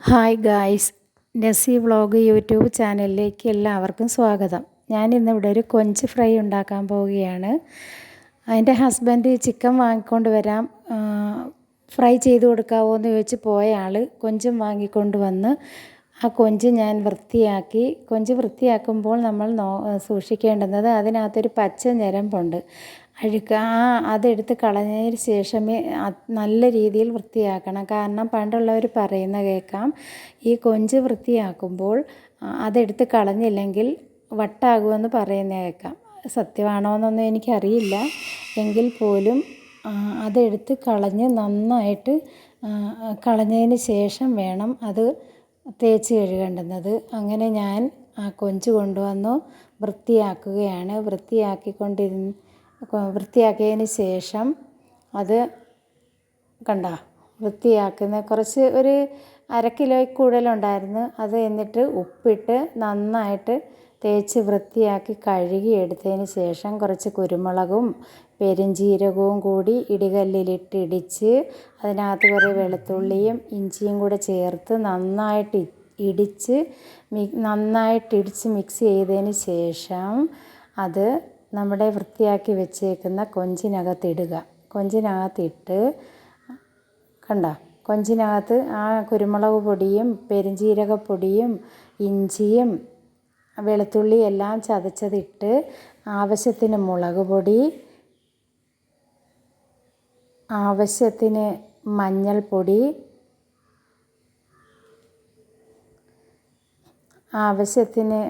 Hi guys, Nessy vlog YouTube ചാനലിലേക്ക് എല്ലാവർക്കും സ്വാഗതം. ഞാനിന്നിവിടെ ഒരു കൊഞ്ച് ഫ്രൈ ഉണ്ടാക്കാൻ പോവുകയാണ്. എൻ്റെ ഹസ്ബൻഡ് ചിക്കൻ വാങ്ങിക്കൊണ്ട് വരാം, ഫ്രൈ ചെയ്ത് കൊടുക്കാവോ എന്ന് ചോദിച്ച് പോയ ആൾ കൊഞ്ചും വാങ്ങിക്കൊണ്ട് വന്ന് ആ കൊഞ്ച് ഞാൻ വൃത്തിയാക്കി. കൊഞ്ച് വൃത്തിയാക്കുമ്പോൾ നമ്മൾ സൂക്ഷിക്കേണ്ടുന്നത് അതിനകത്തൊരു പച്ച ഞരമ്പുണ്ട്, അഴുക്ക്. അതെടുത്ത് കളഞ്ഞതിന് ശേഷമേ നല്ല രീതിയിൽ വൃത്തിയാക്കണം. കാരണം പണ്ടുള്ളവർ പറയുന്ന കേൾക്കാം, ഈ കൊഞ്ച് വൃത്തിയാക്കുമ്പോൾ അതെടുത്ത് കളഞ്ഞില്ലെങ്കിൽ വട്ടാകുമെന്ന് പറയുന്ന കേൾക്കാം. സത്യമാണോ എന്നൊന്നും എനിക്കറിയില്ല. എങ്കിൽ പോലും അതെടുത്ത് കളഞ്ഞ് നന്നായിട്ട് കളഞ്ഞതിന് ശേഷം വേണം അത് തേച്ച് കഴുകേണ്ടുന്നത്. അങ്ങനെ ഞാൻ ആ കൊഞ്ച് കൊണ്ടുവന്നു വൃത്തിയാക്കുകയാണ്. വൃത്തിയാക്കിയതിന് ശേഷം അത് വൃത്തിയാക്കുന്ന കുറച്ച് ഒരു 1/2 കിലോയിൽ കൂടുതലുണ്ടായിരുന്നു. അത് എന്നിട്ട് ഉപ്പിട്ട് നന്നായിട്ട് തേച്ച് വൃത്തിയാക്കി കഴുകി എടുത്തതിന് ശേഷം കുറച്ച് കുരുമുളകും പെരുംജീരകവും കൂടി ഇടികല്ലിലിട്ട് ഇടിച്ച് അതിനകത്ത് കുറേ വെളുത്തുള്ളിയും ഇഞ്ചിയും കൂടെ ചേർത്ത് നന്നായിട്ട് ഇടിച്ച് മിക്സ് ചെയ്തതിന് ശേഷം അത് നമ്മുടെ വൃത്തിയാക്കി വെച്ചേക്കുന്ന കൊഞ്ചിനകത്തിടുക. കൊഞ്ചിനകത്തിട്ട് കൊഞ്ചിനകത്ത് ആ കുരുമുളക് പൊടിയും പെരുംജീരകപ്പൊടിയും ഇഞ്ചിയും വെളുത്തുള്ളി എല്ലാം ചതച്ചതിട്ട്, ആവശ്യത്തിന് മുളക് പൊടി, ആവശ്യത്തിന് മഞ്ഞൾപ്പൊടി, ആവശ്യത്തിന്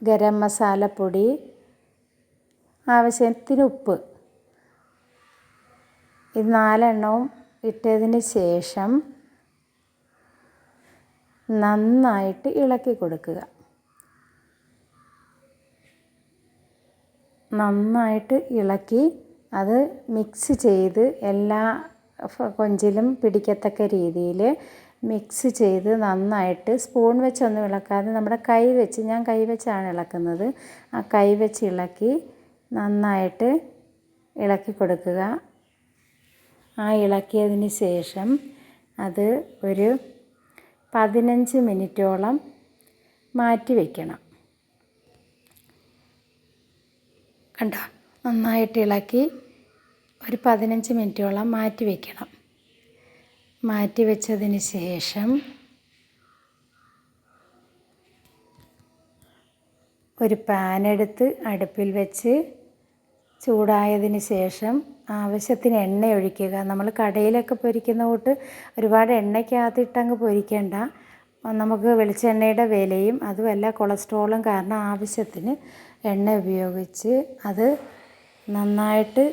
ഗരം മസാലപ്പൊടി, ആവശ്യത്തിന് ഉപ്പ്, ഇത് 4 എണ്ണവും ഇട്ടതിന് ശേഷം നന്നായിട്ട് ഇളക്കി കൊടുക്കുക. നന്നായിട്ട് ഇളക്കി അത് മിക്സ് ചെയ്ത് എല്ലാ കൊഞ്ചിലും പിടിക്കത്തക്ക രീതിയിൽ മിക്സ് ചെയ്ത് നന്നായിട്ട് സ്പൂൺ വെച്ചൊന്നും ഇളക്കാതെ നമ്മുടെ ഞാൻ കൈ വെച്ചാണ് ഇളക്കുന്നത്. ആ കൈ വെച്ച് ഇളക്കി നന്നായിട്ട് ഇളക്കി കൊടുക്കുക. ആ ഇളക്കിയതിന് ശേഷം അത് ഒരു 15 മിനിറ്റോളം മാറ്റി വയ്ക്കണം. നന്നായിട്ട് ഇളക്കി ഒരു 15 മിനിറ്റോളം മാറ്റി വയ്ക്കണം. മാറ്റി വെച്ചതിന് ശേഷം ഒരു പാൻ എടുത്ത് അടുപ്പിൽ വെച്ച് ചൂടായതിന് ശേഷം ആവശ്യത്തിന് എണ്ണ ഒഴിക്കുക. നമ്മൾ കടയിലൊക്കെ പൊരിക്കുന്ന കൂട്ട് ഒരുപാട് എണ്ണയ്ക്കകത്തിട്ടങ്ങ് പൊരിക്കേണ്ട. നമുക്ക് വെളിച്ചെണ്ണയുടെ വിലയും അതുമല്ല കൊളസ്ട്രോളും കാരണം ആവശ്യത്തിന് എണ്ണ ഉപയോഗിച്ച് അത് നന്നായിട്ട്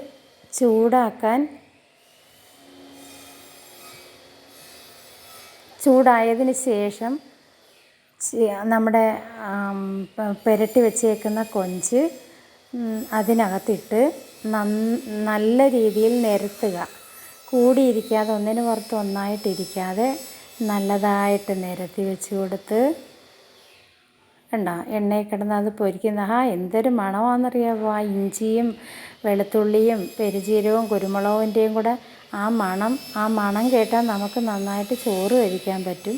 ചൂടായതിന് ശേഷം നമ്മുടെ പുരട്ടി വെച്ചേക്കുന്ന കൊഞ്ച് അതിനകത്തിട്ട് നല്ല രീതിയിൽ നിരത്തുക. കൂടിയിരിക്കാതെ ഒന്നിന് പുറത്ത് ഒന്നായിട്ടിരിക്കാതെ നല്ലതായിട്ട് നിരത്തി വെച്ച് കൊടുത്ത് എണ്ണയിൽ കിടന്ന് അത് പൊരിക്കുന്ന എന്തൊരു മണമാണെന്നറിയാമോ. ആ ഇഞ്ചിയും വെളുത്തുള്ളിയും പെരുംജീരകവും കുരുമുളകിൻ്റെയും കൂടെ ആ മണം കേട്ടാൽ നമുക്ക് നന്നായിട്ട് ചോറ് കഴിക്കാൻ പറ്റും.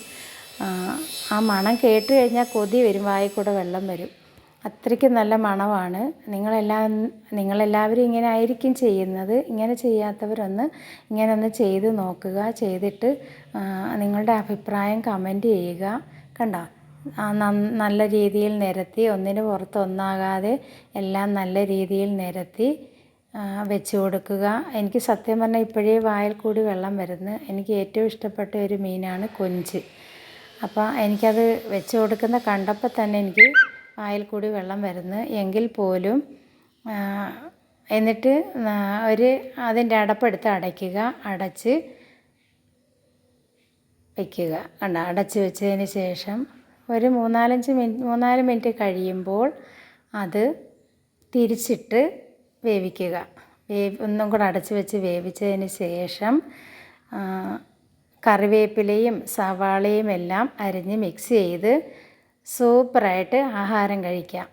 ആ മണം കേട്ട് കഴിഞ്ഞാൽ കൊതി വരും, വായിൽ കൂടെ വെള്ളം വരും. അത്രയ്ക്ക് നല്ല മണമാണ്. നിങ്ങളെല്ലാവരും ഇങ്ങനെ ആയിരിക്കും ചെയ്യുന്നത്. ഇങ്ങനെ ചെയ്യാത്തവരൊന്ന് ഇങ്ങനെ ചെയ്ത് നോക്കുക. ചെയ്തിട്ട് നിങ്ങളുടെ അഭിപ്രായം കമൻറ്റ് ചെയ്യുക. നല്ല രീതിയിൽ നിരത്തി ഒന്നിന് പുറത്ത് ഒന്നാകാതെ എല്ലാം നല്ല രീതിയിൽ നിരത്തി വെച്ച് കൊടുക്കുക. എനിക്ക് സത്യം പറഞ്ഞാൽ ഇപ്പോഴേ വായിൽ കൂടി വെള്ളം വരുന്നു. എനിക്ക് ഏറ്റവും ഇഷ്ടപ്പെട്ട ഒരു മീനാണ് കൊഞ്ച്. അപ്പോൾ എനിക്കത് വെച്ച് കൊടുക്കുന്ന കണ്ടപ്പോൾ തന്നെ എനിക്ക് വായിൽ കൂടി വെള്ളം വരുന്നു. എങ്കിൽ പോലും എന്നിട്ട് അതിൻ്റെ അടപ്പെടുത്ത് അടയ്ക്കുക. അടച്ച് വയ്ക്കുക. അടച്ച് വെച്ചതിന് ശേഷം ഒരു 3-4 മിനിറ്റ് കഴിയുമ്പോൾ അത് തിരിച്ചിട്ട് വേവിക്കുക. ഒന്നും കൂടെ അടച്ച് വെച്ച് വേവിച്ചതിന് ശേഷം കറിവേപ്പിലയും സവാളയും എല്ലാം അരിഞ്ഞ് മിക്സ് ചെയ്ത് സൂപ്പറായിട്ട് ആഹാരം കഴിക്കാം.